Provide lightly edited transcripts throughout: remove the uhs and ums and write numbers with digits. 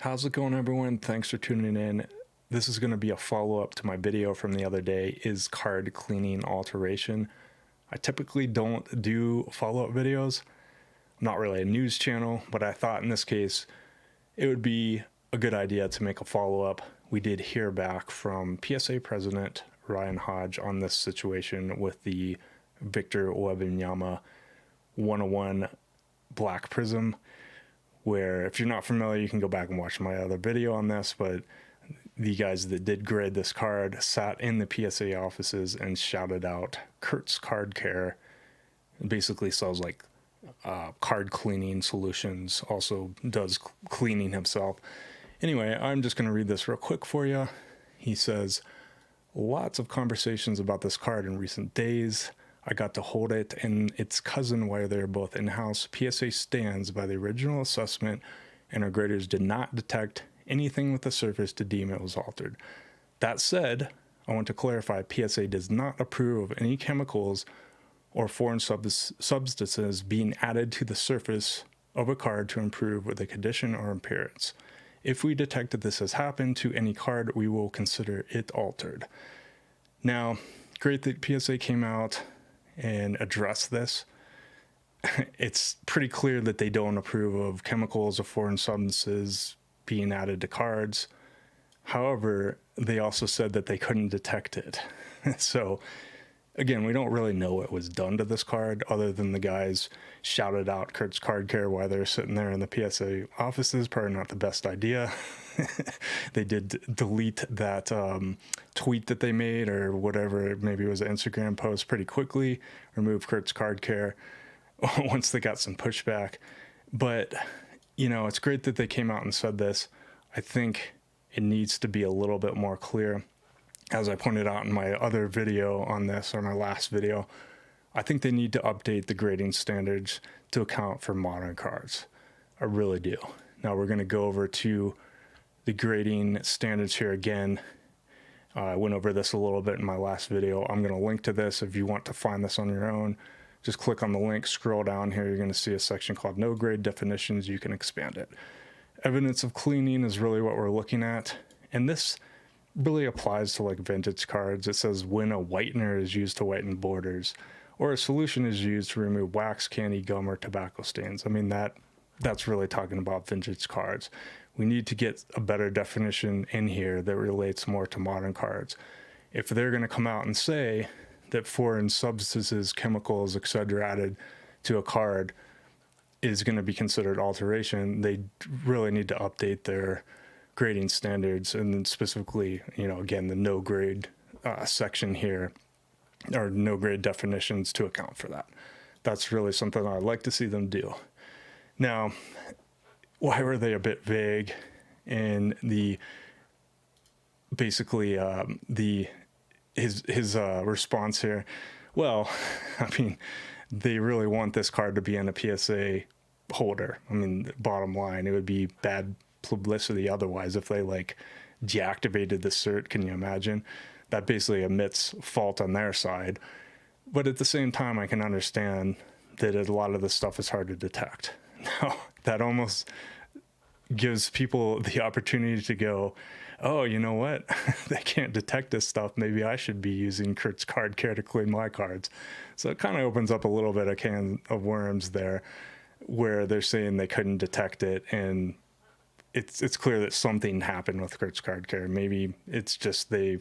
How's it going, everyone? Thanks for tuning in. This is going to be a follow-up to my video from the other day, is card cleaning alteration. I typically don't do follow-up videos. I'm not really a news channel, but I thought in this case it would be a good idea to make a follow-up. We did hear back from PSA President Ryan Hoge on this situation with the Victor Wembanyama 101 black Prizm, where if you're not familiar, you can go back and watch my other video on this, but the guys that did grade this card sat in the PSA offices and shouted out Kurt's Card Care. It basically sells like card cleaning solutions, also does cleaning himself. Anyway, I'm just going to read this real quick for you. He says, lots of conversations about this card in recent days. I got to hold it and its cousin while they were both in-house. PSA stands by the original assessment, and our graders did not detect anything with the surface to deem it was altered. That said, I want to clarify PSA does not approve of any chemicals or foreign substances being added to the surface of a card to improve the condition or appearance. If we detect that this has happened to any card, we will consider it altered. Now, great that PSA came out and address this. It's pretty clear that they don't approve of chemicals or foreign substances being added to cards. However, they also said that they couldn't detect it. So again, we don't really know what was done to this card other than the guys shouted out Kurt's Card Care while they're sitting there in the PSA offices. Probably not the best idea. They did delete that tweet that they made or whatever, maybe it was an Instagram post, pretty quickly, remove Kurt's Card Care once they got some pushback. But, you know, it's great that they came out and said this. I think it needs to be a little bit more clear. As I pointed out in my other video on this, or my last video, I think they need to update the grading standards to account for modern cards. I really do. Now we're going to go over to the grading standards here again. I went over this a little bit in my last video. I'm going to link to this if you want to find this on your own. Just click on the link, scroll down here. You're going to see a section called No Grade Definitions. You can expand it. Evidence of cleaning is really what we're looking at. And this really applies to like vintage cards. It says when a whitener is used to whiten borders, or a solution is used to remove wax, candy, gum, or tobacco stains. I mean, that's really talking about vintage cards. We need to get a better definition in here that relates more to modern cards. If they're going to come out and say that foreign substances, chemicals, etc. added to a card is going to be considered alteration, they really need to update their grading standards, and then specifically, you know, again, the no grade section here, or no grade definitions to account for that. That's really something I'd like to see them do. Now, why were they a bit vague in the basically his response here? Well, I mean, they really want this card to be in a PSA holder. I mean, bottom line, it would be bad publicity otherwise if they like deactivated the cert. Can you imagine? That basically admits fault on their side. But at the same time, I can understand that a lot of this stuff is hard to detect. Now, that almost gives people the opportunity to go, oh, you know what? They can't detect this stuff. Maybe I should be using Kurt's Card Care to clean my cards. So it kind of opens up a little bit of can of worms there, where they're saying they couldn't detect it, and it's clear that something happened with Kurt's Card Care. Maybe it's just they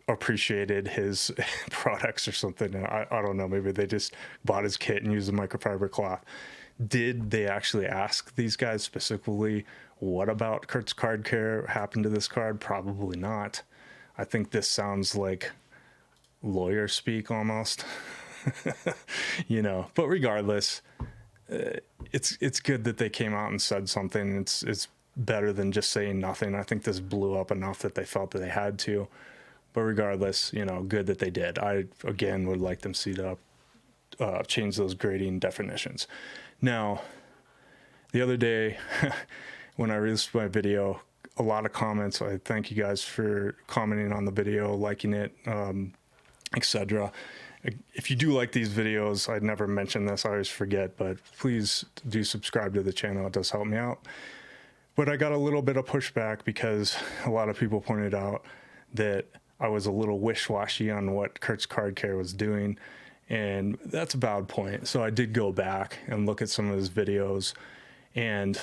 appreciated his products or something. I don't know. Maybe they just bought his kit and used a microfiber cloth. Did they actually ask these guys specifically, what about Kurt's Card Care happened to this card? Probably not. I think this sounds like lawyer speak almost, you know, but regardless, it's good that they came out and said something. It's better than just saying nothing. I think this blew up enough that they felt that they had to, but regardless, you know, good that they did. I, again, would like them to change those grading definitions. Now, the other day when I released my video, a lot of comments. I thank you guys for commenting on the video, liking it, etc. If you do like these videos, I'd never mention this, I always forget, but please do subscribe to the channel. It does help me out. But I got a little bit of pushback because a lot of people pointed out that I was a little wish-washy on what Kurt's Card Care was doing, and that's a valid point. So I did go back and look at some of his videos, and,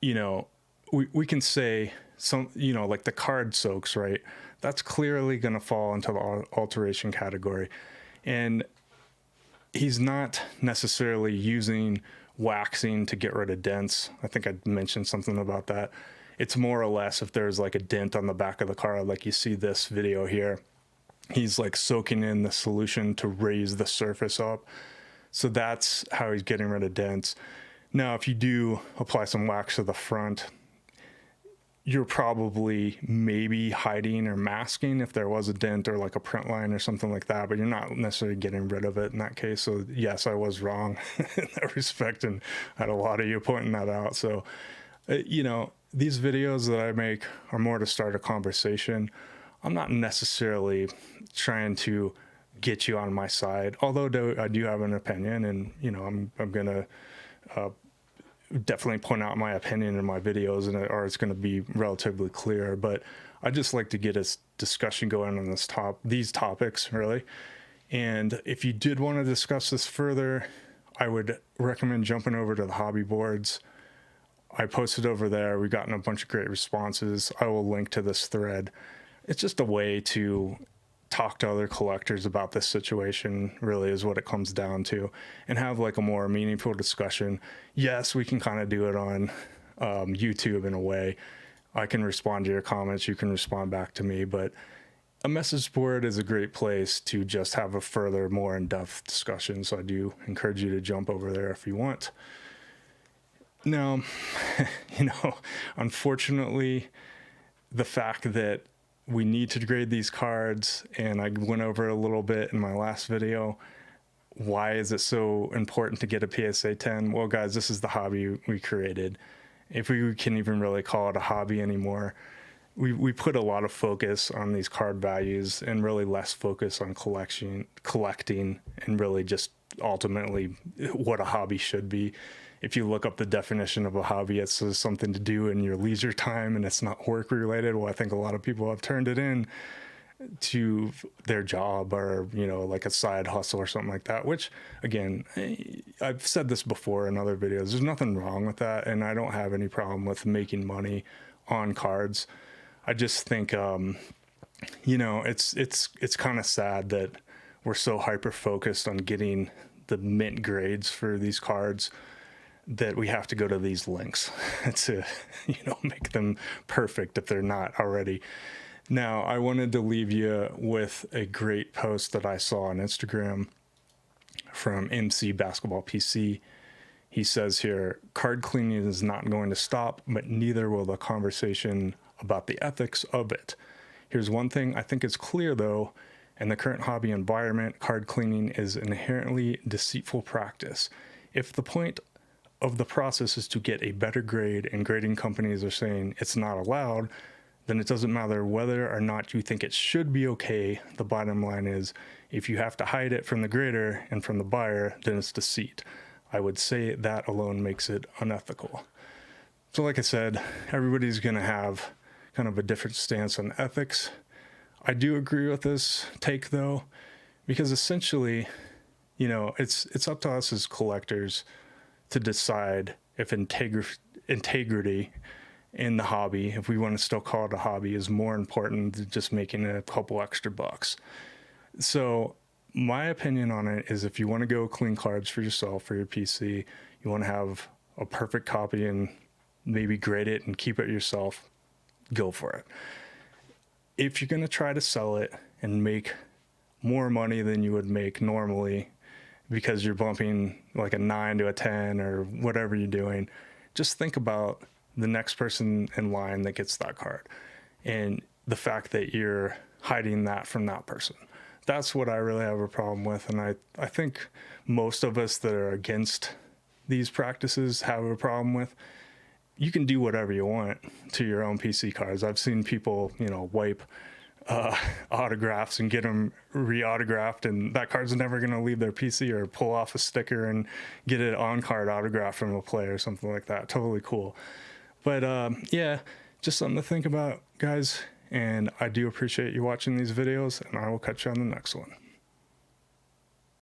you know, we can say some, you know, like the card soaks, right? That's clearly going to fall into the alteration category. And he's not necessarily using waxing to get rid of dents. I think I mentioned something about that. It's more or less if there's like a dent on the back of the card, like you see this video here, he's like soaking in the solution to raise the surface up. So that's how he's getting rid of dents. Now, if you do apply some wax to the front, you're probably maybe hiding or masking if there was a dent or like a print line or something like that, but you're not necessarily getting rid of it in that case. So yes, I was wrong in that respect, and I had a lot of you pointing that out. So, you know, these videos that I make are more to start a conversation. I'm not necessarily trying to get you on my side, although I do have an opinion, and, you know, I'm going to definitely point out my opinion in my videos, and or it's going to be relatively clear. But I just like to get a discussion going on these topics, really. And if you did want to discuss this further, I would recommend jumping over to the hobby boards. I posted over there. We've gotten a bunch of great responses. I will link to this thread. It's just a way to talk to other collectors about this situation, really, is what it comes down to, and have like a more meaningful discussion. Yes, we can kind of do it on YouTube in a way. I can respond to your comments, you can respond back to me, but a message board is a great place to just have a further, more in-depth discussion. So I do encourage you to jump over there if you want. Now, you know, unfortunately, the fact that we need to grade these cards, and I went over a little bit in my last video. Why is it so important to get a PSA 10? Well, guys, this is the hobby we created. If we can even really call it a hobby anymore, we put a lot of focus on these card values and really less focus on collecting, and really just ultimately what a hobby should be. If you look up the definition of a hobby, it says something to do in your leisure time, and it's not work related. Well, I think a lot of people have turned it in to their job, or, you know, like a side hustle or something like that, which, again, I've said this before in other videos, there's nothing wrong with that. And I don't have any problem with making money on cards. I just think, you know, it's kind of sad that we're so hyper focused on getting the mint grades for these cards that we have to go to these links to, you know, make them perfect if they're not already. Now, I wanted to leave you with a great post that I saw on Instagram from MC Basketball PC. He says here, card cleaning is not going to stop, but neither will the conversation about the ethics of it. Here's one thing I think is clear, though. In the current hobby environment, card cleaning is an inherently deceitful practice. If the point of the process is to get a better grade, and grading companies are saying it's not allowed, then it doesn't matter whether or not you think it should be okay. The bottom line is, if you have to hide it from the grader and from the buyer, then it's deceit. I would say that alone makes it unethical. So like I said, everybody's going to have kind of a different stance on ethics. I do agree with this take, though, because essentially, you know, it's up to us as collectors to decide if integrity in the hobby, if we want to still call it a hobby, is more important than just making a couple extra bucks. So my opinion on it is, if you want to go clean cards for yourself, for your PC, you want to have a perfect copy and maybe grade it and keep it yourself, go for it. If you're going to try to sell it and make more money than you would make normally, because you're bumping like a 9 to a 10 or whatever you're doing, just think about the next person in line that gets that card, and the fact that you're hiding that from that person. That's what I really have a problem with. And I think most of us that are against these practices have a problem with. You can do whatever you want to your own PC cards. I've seen people, you know, wipe autographs and get them re-autographed, and that card's never going to leave their PC, or pull off a sticker and get it on-card autograph from a player or something like that. Totally cool. But yeah, just something to think about, guys. And I do appreciate you watching these videos, and I will catch you on the next one.